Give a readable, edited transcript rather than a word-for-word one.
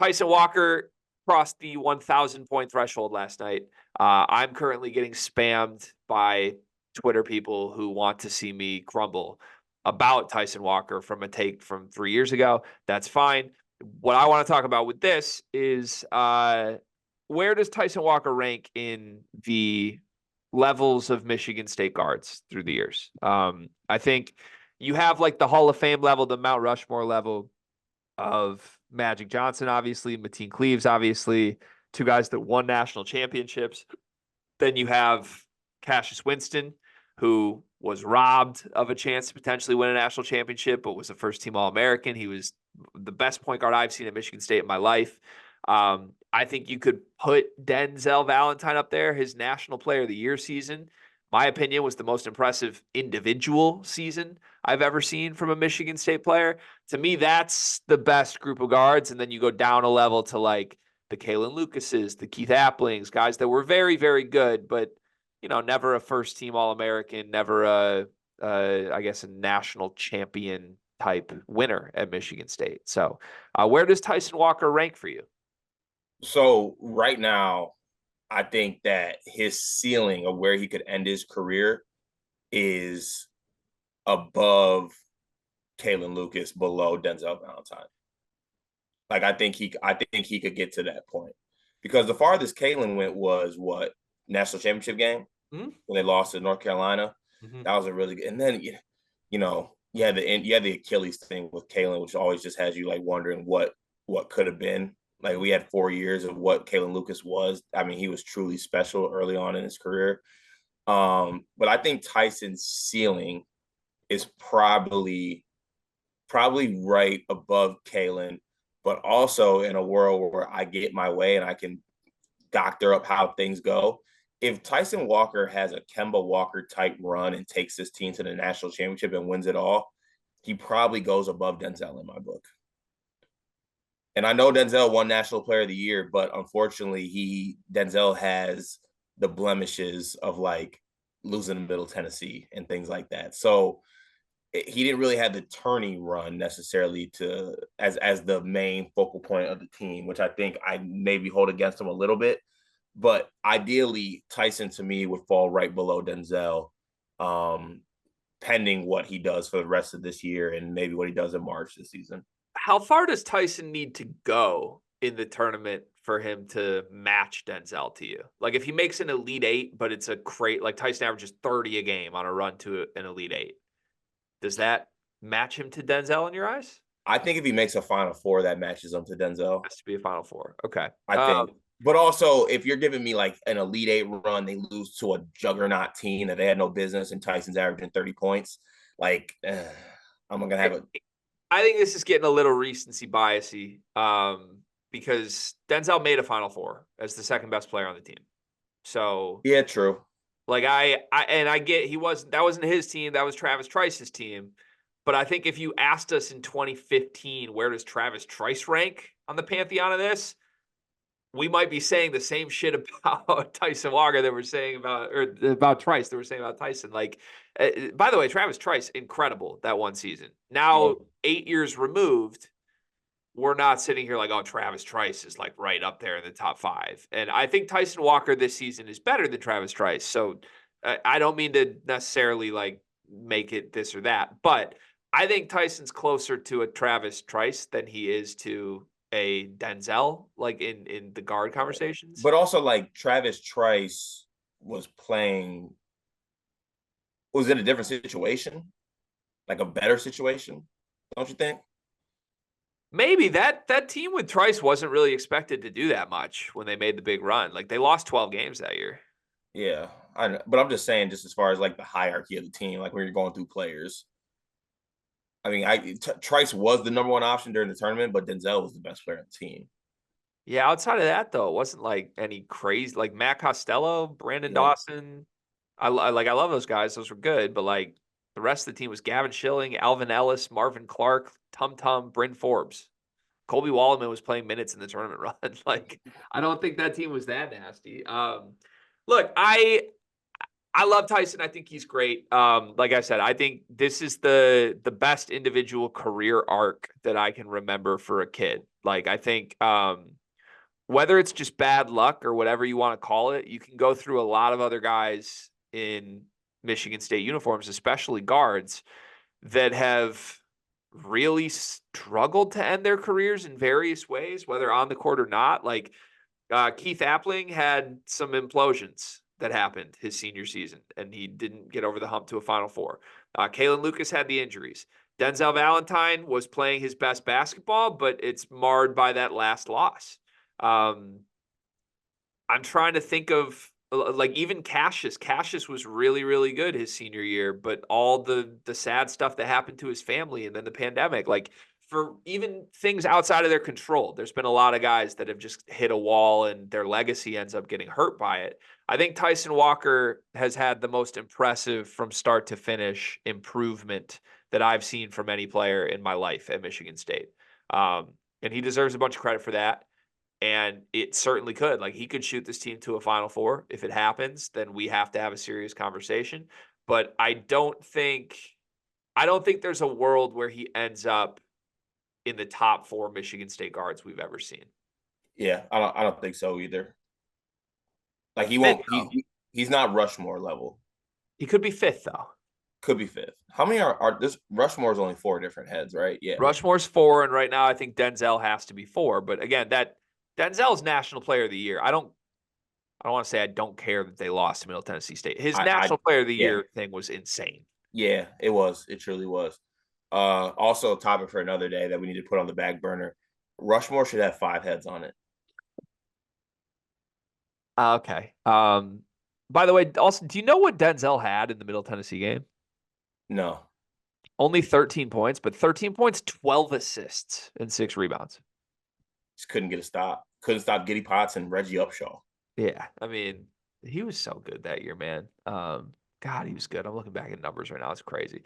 Tyson Walker crossed the 1,000 point threshold last night. I'm currently getting spammed by Twitter people who want to see me crumble about Tyson Walker from a take from 3 years ago. That's fine. What I want to talk about with this is where does Tyson Walker rank in the levels of Michigan State guards through the years? I think you have like the Hall of Fame level, the Mount Rushmore level of Magic Johnson, obviously, Mateen Cleaves, obviously, two guys that won national championships. Then you have Cassius Winston, who was robbed of a chance to potentially win a national championship, but was a first-team All-American. He was the best point guard I've seen at Michigan State in my life. I think you could put Denzel Valentine up there. His National Player of the Year season, my opinion, was the most impressive individual season I've ever seen from a Michigan State player. To me, that's the best group of guards. And then you go down a level to like the Kalen Lucases, the Keith Applings, guys that were very, very good, but never a first-team All-American, never I guess, a national champion type winner at Michigan State. So where does Tyson Walker rank for you? So right now, I think that his ceiling of where he could end his career is above Kalen Lucas, below Denzel Valentine. Like I think he could get to that point, because the farthest Kalen went was what, national championship game when they lost to North Carolina. That was a really good. And then you had the Achilles thing with Kalen, which always just has you like wondering what could have been. Like we had 4 years of what Kalen Lucas was. I mean, he was truly special early on in his career. But I think Tyson's ceiling is probably right above Kalen, but also in a world where I get my way and I can doctor up how things go. If Tyson Walker has a Kemba Walker type run and takes this team to the national championship and wins it all, he probably goes above Denzel in my book. And I know Denzel won National Player of the Year, but unfortunately, Denzel has the blemishes of like losing to Middle Tennessee and things like that. So he didn't really have the turning run necessarily to as the main focal point of the team, which I think I maybe hold against him a little bit. But ideally, Tyson to me would fall right below Denzel, pending what he does for the rest of this year and maybe what he does in March this season. How far does Tyson need to go in the tournament for him to match Denzel to you? Like if he makes an Elite Eight, but it's a crate, like Tyson averages 30 a game on a run to an Elite Eight, does that match him to Denzel in your eyes? I think if he makes a Final Four, that matches him to Denzel. Has to be a Final Four. Okay. I think. But also, if you're giving me like an Elite Eight run, they lose to a juggernaut team that they had no business, and Tyson's averaging 30 points, like I'm going to have it. I think this is getting a little recency biasy because Denzel made a Final Four as the second best player on the team. So yeah, true. Like I get that wasn't his team, that was Travis Trice's team. But I think if you asked us in 2015, where does Travis Trice rank on the pantheon of this? We might be saying the same shit about Tyson Walker that we're saying about Trice that we're saying about Tyson. Like, by the way, Travis Trice, incredible that one season. Now, 8 years removed, we're not sitting here like, oh, Travis Trice is like right up there in the top 5. And I think Tyson Walker this season is better than Travis Trice. So I don't mean to necessarily like make it this or that, but I think Tyson's closer to a Travis Trice than he is to a Denzel, like in the guard conversations. But also like Travis Trice was in a different situation, like a better situation, don't you think? Maybe that team with Trice wasn't really expected to do that much when they made the big run. Like they lost 12 games that year. Yeah, I know. But I'm just saying, just as far as like the hierarchy of the team, like when you're going through players. I mean, Trice was the number one option during the tournament, but Denzel was the best player on the team. Yeah, outside of that though, it wasn't like any crazy like Matt Costello, Brandon Dawson. I love those guys; those were good. But like the rest of the team was Gavin Schilling, Alvin Ellis, Marvin Clark, Tum Tum, Bryn Forbes. Colby Wallerman was playing minutes in the tournament run. Like I don't think that team was that nasty. Look, I love Tyson. I think he's great. Like I said, I think this is the best individual career arc that I can remember for a kid. Like, I think whether it's just bad luck or whatever you want to call it, you can go through a lot of other guys in Michigan State uniforms, especially guards, that have really struggled to end their careers in various ways, whether on the court or not. Like Keith Appling had some implosions that happened his senior season, and he didn't get over the hump to a Final Four. Kalen Lucas had the injuries. Denzel Valentine was playing his best basketball, but it's marred by that last loss. Um, I'm trying to think of like even Cassius. Cassius was really, really good his senior year, but all the sad stuff that happened to his family and then the pandemic, like for even things outside of their control, there's been a lot of guys that have just hit a wall and their legacy ends up getting hurt by it. I think Tyson Walker has had the most impressive from start to finish improvement that I've seen from any player in my life at Michigan State. And he deserves a bunch of credit for that. And it certainly could. Like he could shoot this team to a Final Four. If it happens, then we have to have a serious conversation. But I don't think there's a world where he ends up in the top 4 Michigan State guards we've ever seen. Yeah, I don't think so either. Like he Fifth, won't. though. He's not Rushmore level. He could be fifth, though. Could be fifth. How many are this? Rushmore's only 4 different heads, right? Yeah. Rushmore's 4, and right now I think Denzel has to be 4. But again, that Denzel's National Player of the Year. I don't want to say I don't care that they lost to Middle Tennessee State. His I National Player of the yeah. Year thing was insane. Yeah, it was. It truly was. Also a topic for another day that we need to put on the back burner. Rushmore should have 5 heads on it. Okay. By the way, also, do you know what Denzel had in the Middle Tennessee game? No. Only 13 points, but 13 points, 12 assists, and 6 rebounds. Just couldn't get a stop. Couldn't stop Giddy Potts and Reggie Upshaw. Yeah, I mean, he was so good that year, man. God, he was good. I'm looking back at numbers right now. It's crazy.